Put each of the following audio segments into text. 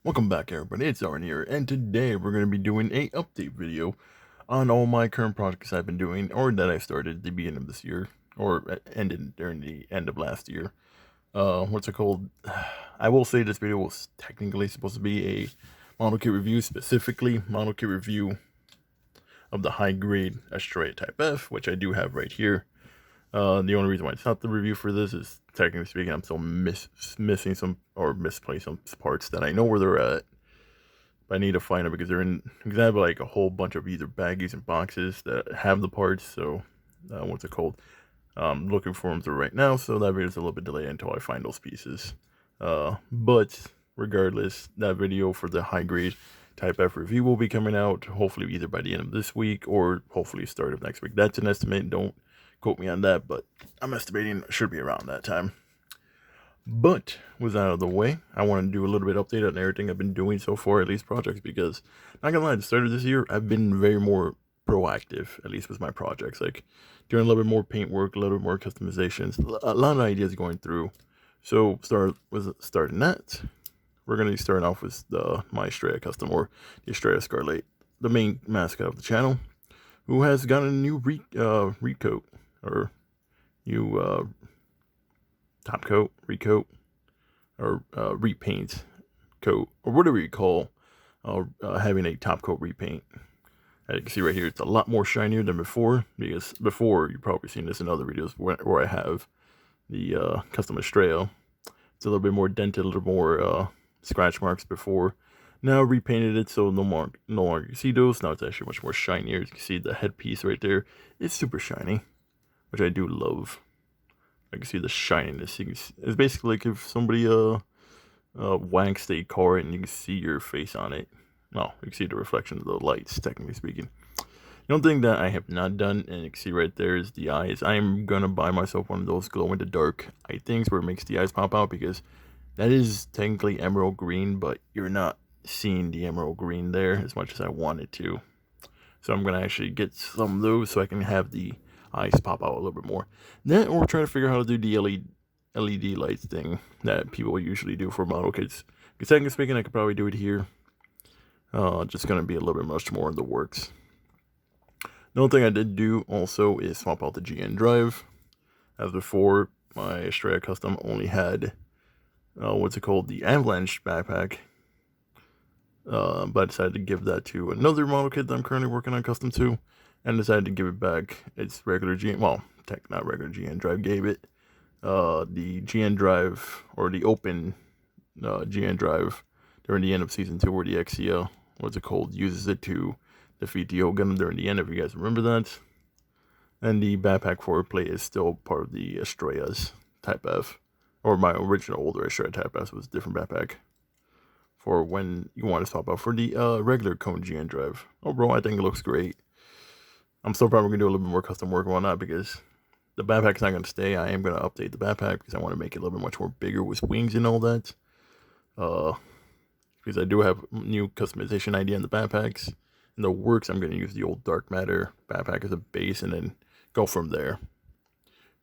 Welcome back everybody, it's Arn here, and today we're going to be doing a update video on all my current projects I've been doing, or that I started at the beginning of this year, or ended during the end of last year. What's it called? I will say this video was technically supposed to be a model kit review, specifically model kit review of the high grade Astraea Type F, which I do have right here. The only reason why it's not the review for this is, technically speaking, I'm still missing some, or misplaced some parts that I know where they're at. But I need to find them because they're in, because I have like a whole bunch of either baggies and boxes that have the parts. So, what's it called? Looking for them through right now. So that video is a little bit delayed until I find those pieces. But regardless, that video for the high grade Type F review will be coming out hopefully either by the end of this week or hopefully start of next week. That's an estimate. Don't quote me on that, but I'm estimating it should be around that time. But with that out of the way, I want to do a little bit update on everything I've been doing so far, at least projects, because not gonna lie, at the start of this year, I've been very more proactive, at least with my projects, like doing a little bit more paint work, a little bit more customizations, a lot of ideas going through. So starting that, we're gonna be starting off with my Astraea custom, or the Astraea Scarlet, the main mascot of the channel, who has gotten a new recoat, or new top coat, recoat, or repaint coat, or whatever you call having a top coat repaint. As you can see right here, it's a lot more shinier than before, because before, you've probably seen this in other videos where I have the custom Astraea. It's a little bit more dented, a little more scratch marks before. Now repainted it so no longer you see those. Now it's actually much more shinier. As you can see the headpiece right there. It's super shiny, which I do love. I can see the shininess. It's basically like if somebody waxed a car and you can see your face on it. No, you can see the reflection of the lights, technically speaking. The only thing that I have not done, and you can see right there, is the eyes. I am gonna buy myself one of those glow in the dark eye things where it makes the eyes pop out, because that is technically emerald green, but you're not seeing the emerald green there as much as I wanted to. So I'm gonna actually get some of those so I can have the eyes pop out a little bit more. Then we're trying to figure out how to do the LED lights thing that people usually do for model kits. Because technically speaking, I could probably do it here. Just gonna be a little bit much more in the works. The only thing I did do also is swap out the GN drive. As before, my Astraea custom only had what's it called, the Avalanche backpack. But I decided to give that to another model kit that I'm currently working on custom to, and decided to give it back its regular GN, well, not regular GN drive, gave it the GN drive, or the open GN drive during the end of season 2, where the Exia, what's it called, uses it to defeat the jegan during the end, if you guys remember that. And the backpack forward plate is still part of the Astraea's Type F, or my original older Astraea Type F was a different backpack for when you want to swap out for the regular cone GN drive. Overall, I think it looks great. I'm still probably going to do a little bit more custom work on that, because the backpack's not going to stay. I am going to update the backpack because I want to make it a little bit much more bigger with wings and all that. Because I do have new customization idea in the backpacks. In the works, I'm going to use the old dark matter backpack as a base and then go from there.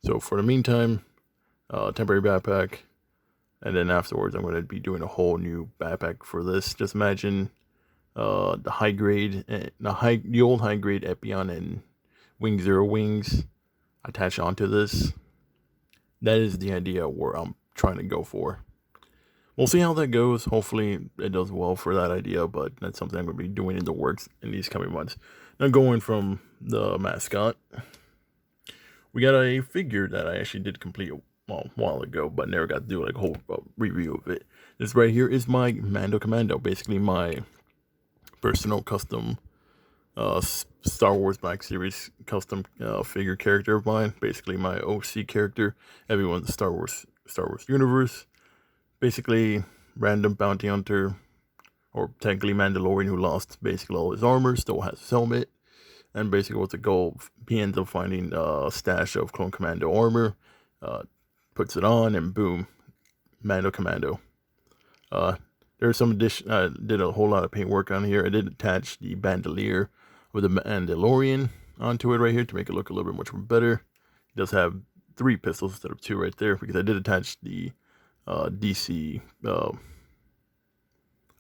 So for the meantime, temporary backpack. And then afterwards, I'm going to be doing a whole new backpack for this. Just imagine the high grade, the old high grade Epion and Wing Zero wings attached onto this. That is the idea where I'm trying to go for. We'll see how that goes. Hopefully it does well for that idea, but that's something I'm going to be doing in the works in these coming months. Now, going from the mascot, we got a figure that I actually did complete a while ago, but never got to do like a whole review of it. This right here is my Mando Commando, basically my personal custom Star Wars Black Series custom figure character of mine. Basically my OC character, everyone's the Star Wars universe. Basically random bounty hunter, or technically Mandalorian, who lost basically all his armor, still has his helmet. And basically what's the goal? He ends up finding a stash of Clone Commando armor, puts it on, and boom, Mando Commando. There's some addition. I did a whole lot of paint work on here. I did attach the bandolier with the Mandalorian onto it right here to make it look a little bit much more better. It does have 3 pistols instead of 2 right there, because I did attach the DC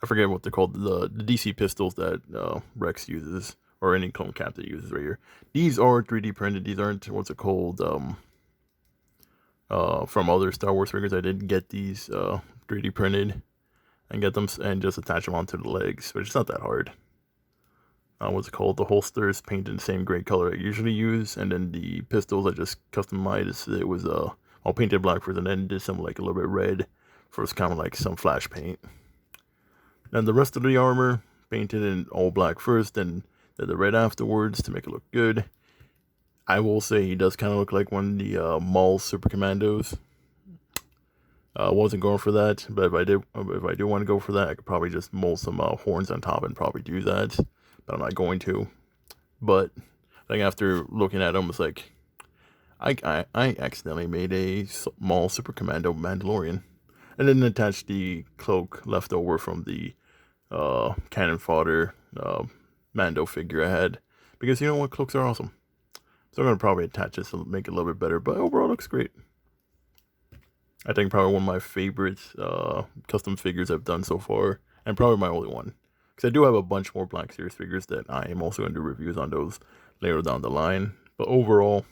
I forget what they're called, the DC pistols that Rex uses, or any clone captain uses right here. These are 3D printed. These aren't, what's it called, from other Star Wars figures. I did get these 3D printed and get them and just attach them onto the legs, which is not that hard. What's it called? The holsters painted the same gray color I usually use, and then the pistols I just customized. It was all painted black first, and then did some like a little bit red for kind of like some flash paint. Then the rest of the armor painted in all black first, and then the red afterwards to make it look good. I will say he does kind of look like one of the Maul Super Commandos. Wasn't going for that, but if I do want to go for that, I could probably just mold some horns on top and probably do that. But I'm not going to. But I think after looking at them, it's like I accidentally made a Maul Super Commando Mandalorian, and then attached the cloak left over from the cannon fodder Mando figure I had, because you know what, cloaks are awesome. So I'm gonna probably attach this to make it a little bit better, but overall it looks great. I think probably one of my favorite custom figures I've done so far, and probably my only one. Because I do have a bunch more Black Series figures that I am also going to do reviews on those later down the line. But overall,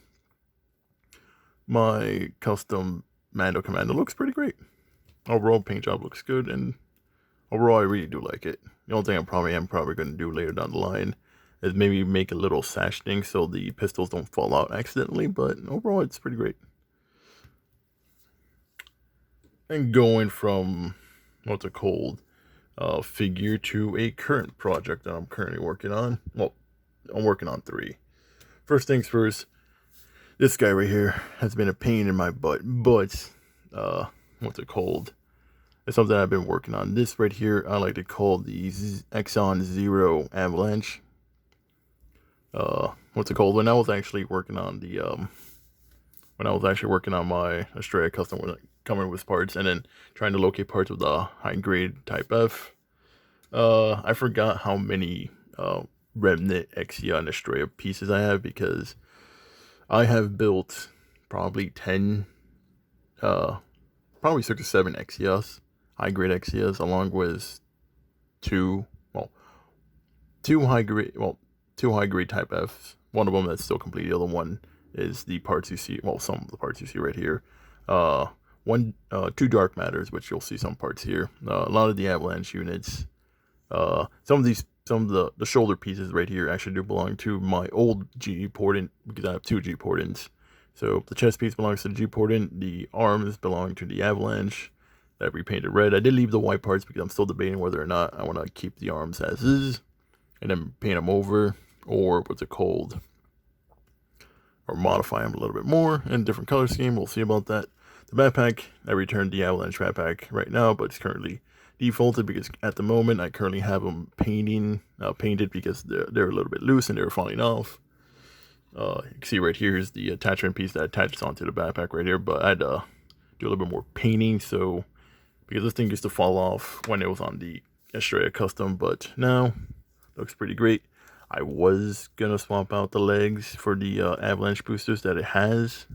my custom Mando Commando looks pretty great. Overall, paint job looks good, and overall, I really do like it. The only thing I am probably going to do later down the line is maybe make a little sash thing so the pistols don't fall out accidentally, but overall, it's pretty great. And going from what's it called figure to a current project that I'm currently working on. Well, I'm working on 3. First things first, this guy right here has been a pain in my butt, but what's it called? It's something I've been working on. This right here, I like to call the Exxon Zero Avalanche. What's it called? When I was actually working on the my Astraea custom with coming with parts, and then trying to locate parts with the high grade Type F. I forgot how many remnant Exia and Astraea pieces I have, because I have built probably 10, probably 6 or 7 Exias, high grade Exias, along with two high grade Type Fs. One of them that's still complete. The other one is the parts you see. Well, some of the parts you see right here. 2 dark matters, which you'll see some parts here. A lot of the avalanche units. Some of the shoulder pieces right here actually do belong to my old G portent, because I have 2 G portents. So the chest piece belongs to the G portent. The arms belong to the avalanche that I repainted red. I did leave the white parts because I'm still debating whether or not I want to keep the arms as is and then paint them over, or what's it called, or modify them a little bit more in a different color scheme. We'll see about that. The backpack, I returned the avalanche backpack right now, but it's currently defaulted because at the moment I currently have them painted because they're a little bit loose and they're falling off. You can see right here is the attachment piece that attaches onto the backpack right here, but I had to do a little bit more painting, so because this thing used to fall off when it was on the Astraea custom, but now looks pretty great. I was gonna swap out the legs for the avalanche boosters that it has,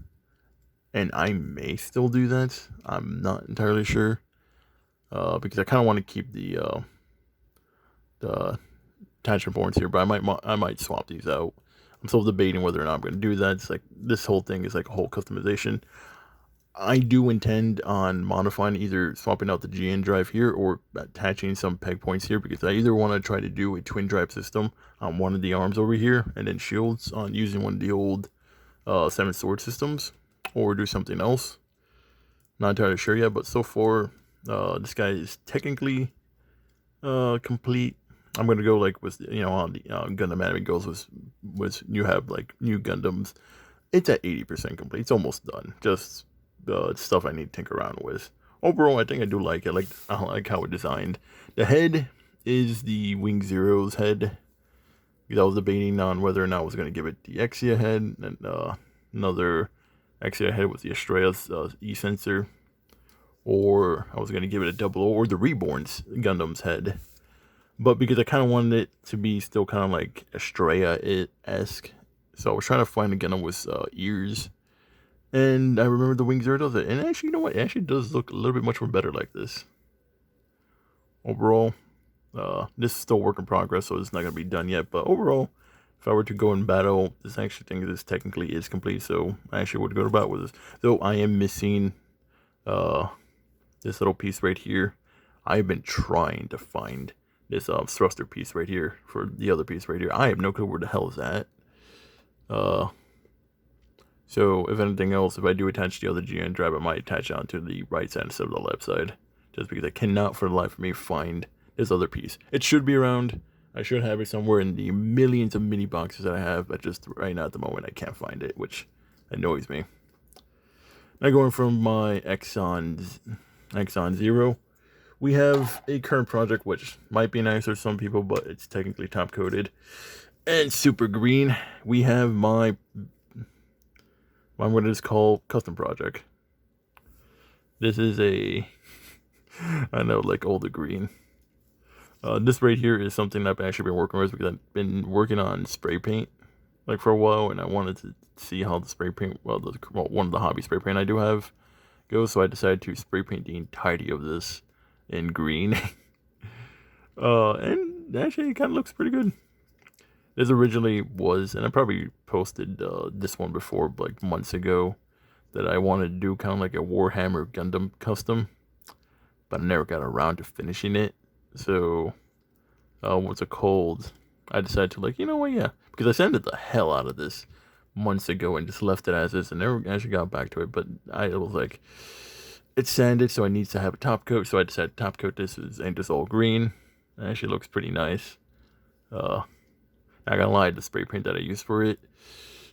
and I may still do that. I'm not entirely sure, because I kind of want to keep the attachment points here, but I might swap these out. I'm still debating whether or not I'm going to do that. It's like this whole thing is like a whole customization. I do intend on modifying, either swapping out the GN drive here or attaching some peg points here, because I either want to try to do a twin drive system on one of the arms over here and then shields on using one of the old 7 sword systems, or do something else. Not entirely sure yet, but so far this guy is technically complete. I'm gonna go like with, you know, on the Gundam anime goes with you have like new Gundams. It's at 80% complete. It's almost done. Just stuff I need to tinker around with. Overall, I think I do like it. I like how it designed. The head is the Wing Zero's head, because I was debating on whether or not I was going to give it the Exia head, and another Exia head with the Astraea's E-sensor, or I was going to give it a double, or the Reborn's Gundam's head. But because I kind of wanted it to be still kind of like Astraea-esque, so I was trying to find a Gundam with ears. And I remember the Wing Zero does it. And actually, you know what? It actually does look a little bit much more better like this. Overall, This is still work in progress, so it's not gonna be done yet. But overall, if I were to go in battle, this actually thing this technically is complete. So I actually would go to battle with this. Though I am missing uh this little piece right here. I've been trying to find this thruster piece right here for the other piece right here. I have no clue where the hell is that. Uh, so if anything else, if I do attach the other GN drive, I might attach it onto the right side instead of the left side, just because I cannot for the life of me find this other piece. It should be around. I should have it somewhere in the millions of mini boxes that I have, but just right now at the moment I can't find it, which annoys me. Now going from my Exxon 0, we have a current project which might be nice for some people, but it's technically top coated and super green. We have my what it is called custom project. This is a I know, like older green. This right here is something I've actually been working with because I've been working on spray paint like for a while, and I wanted to see how the spray paint, one of the hobby spray paint I do have goes. So I decided to spray paint the entirety of this in green. And actually it kind of looks pretty good. This originally was, and I probably posted this one before, like months ago, that I wanted to do kind of like a Warhammer Gundam custom, but I never got around to finishing it. So, what's it called? I decided to, like, you know what, yeah, because I sanded the hell out of this months ago and just left it as is and never actually got back to it. But I was like, it's sanded, so I need to have a top coat. So I decided to top coat this and just all green. It actually looks pretty nice. Not gonna lie, the spray paint that I used for it,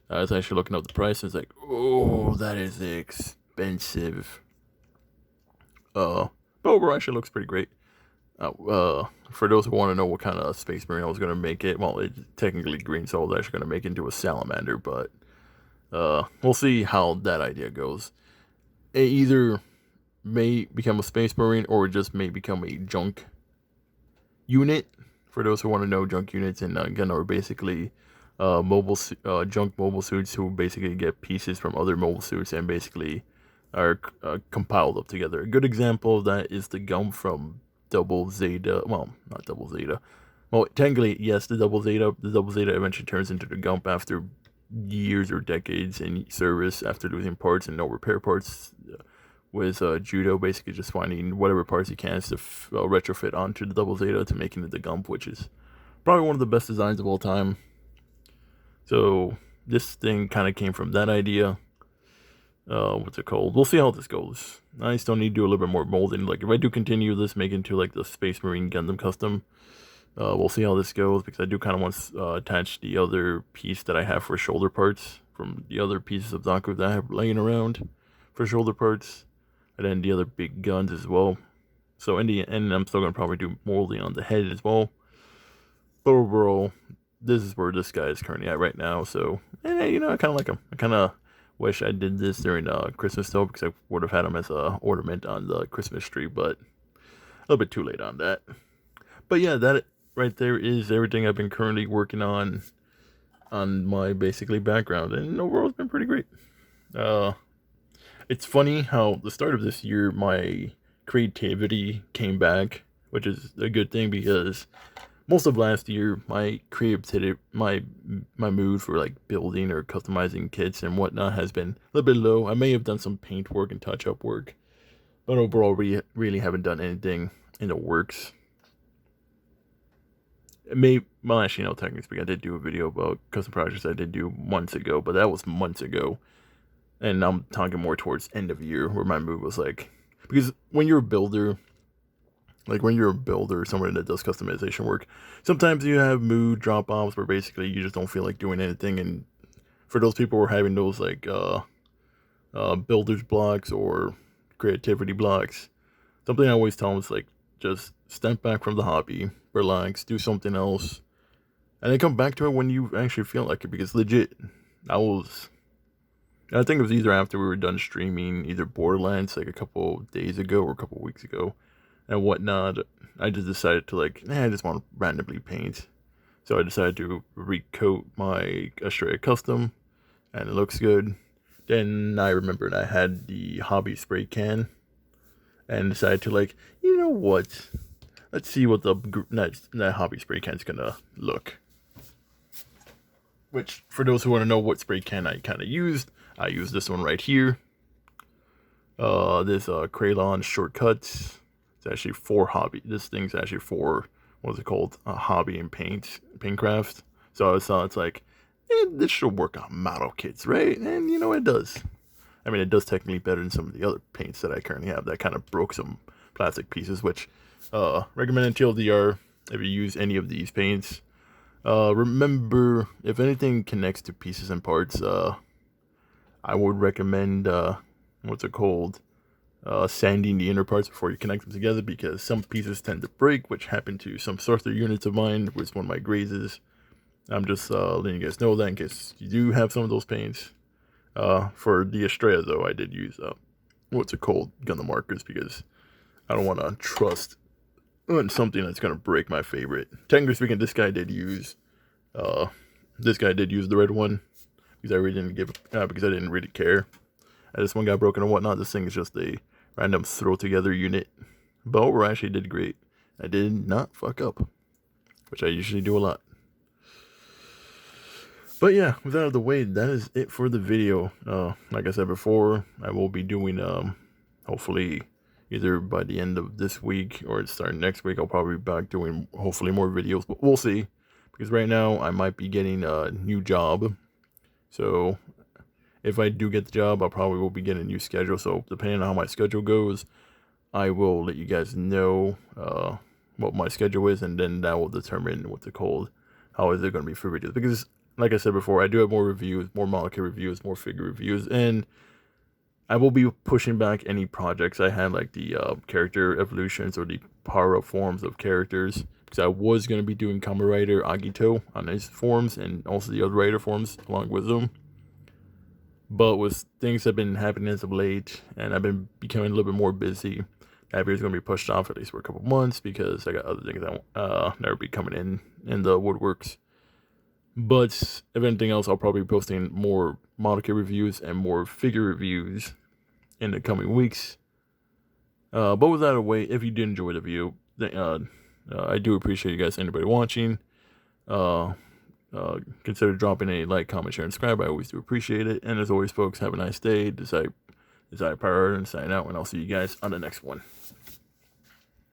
I was actually looking up the price and it's like, oh, that is expensive. But overall, actually looks pretty great. For those who want to know what kind of Space Marine I was gonna make it, well, it's technically green, so I was actually gonna make it into a salamander, but we'll see how that idea goes. It either may become a Space Marine or it just may become a junk unit. For those who want to know, junk units in Gundam are basically junk mobile suits who basically get pieces from other mobile suits and basically are compiled up together. A good example of that is the Gump from Double Zeta. Well, not Double Zeta. Well, technically, yes, the Double Zeta. The Double Zeta eventually turns into the Gump after years or decades in service after losing parts and no repair parts. With Judo basically just finding whatever parts he can to retrofit onto the Double Zeta to making it the Gump, which is probably one of the best designs of all time. So this thing kind of came from that idea. What's it called? We'll see how this goes. I still need to do a little bit more molding. Like if I do continue this, make it into like the Space Marine Gundam custom, we'll see how this goes because I do kind of want to attach the other piece that I have for shoulder parts from the other pieces of Zaku that I have laying around for shoulder parts. And then the other big guns as well. So in the end, I'm still going to probably do molding on the head as well. But overall, this is where this guy is currently at right now. So, you know, I kind of like him. I kind of wish I did this during Christmas though, because I would have had him as a ornament on the Christmas tree. But a little bit too late on that. But yeah, that right there is everything I've been currently working on my basically background. And overall, it's been pretty great. It's funny how the start of this year, my creativity came back, which is a good thing because most of last year, my creativity, my mood for like building or customizing kits and whatnot has been a little bit low. I may have done some paint work and touch-up work, but overall, really haven't done anything in the works. Well, actually, no, technically speaking, I did do a video about custom projects I did do months ago, but that was months ago. And I'm talking more towards end of year where my mood was like, because when you're a builder, someone that does customization work, sometimes you have mood drop offs where basically you just don't feel like doing anything. And for those people who are having those like builder's blocks or creativity blocks, something I always tell them is like, just step back from the hobby, relax, do something else, and then come back to it when you actually feel like it. Because legit, I think it was either after we were done streaming, either Borderlands like a couple days ago or a couple weeks ago, and whatnot. I just decided to I just want to randomly paint. So I decided to recoat my Astraea custom, and it looks good. Then I remembered I had the hobby spray can, and decided to you know what? let's see what that hobby spray can is gonna look. Which, for those who want to know what spray can I kind of used, I used this one right here. This Crayon Shortcuts. It's actually for hobby. This thing's actually for, what's it called? Hobby and paint craft. So it's like, this should work on model kits, right? And you know, it does. I mean, it does technically better than some of the other paints that I currently have that kind of broke some plastic pieces, which, recommended TLDR, if you use any of these paints, remember, if anything connects to pieces and parts, I would recommend, what's it called? Sanding the inner parts before you connect them together, because some pieces tend to break, which happened to some sorcerer units of mine, which one of my grazes. I'm just letting you guys know that in case you do have some of those paints. For the Astraea, though, I did use, what's it called? Gundam markers, because I don't want to trust on something that's going to break my favorite. Technically speaking, this guy did use the red one, because I really didn't because I didn't really care. This one got broken and whatnot. This thing is just a random throw together unit. But overall, I actually did great. I did not fuck up, which I usually do a lot. But yeah, with that out of the way, that is it for the video. Like I said before, I will be doing, hopefully, either by the end of this week or starting next week, I'll probably be back doing, hopefully, more videos. But we'll see. Because right now, I might be getting a new job. So, if I do get the job, I probably will be getting a new schedule. So, depending on how my schedule goes, I will let you guys know what my schedule is. And then that will determine what's it called. How is it going to be for videos. Because, like I said before, I do have more reviews, more model kit reviews, more figure reviews. And I will be pushing back any projects I had, like the character evolutions or the power-up forms of characters. Because I was going to be doing Kamen Rider Agito on his forms and also the other Rider forms along with them. But with things that have been happening as of late, and I've been becoming a little bit more busy, that video is going to be pushed off at least for a couple months because I got other things that never be coming in the woodworks. But if anything else, I'll probably be posting more model kit reviews and more figure reviews in the coming weeks. But with that out of the way, if you did enjoy the video, I do appreciate you guys, anybody watching. Consider dropping a like, comment, share, and subscribe. I always do appreciate it. And as always, folks, have a nice day. Desire Power and sign out, and I'll see you guys on the next one.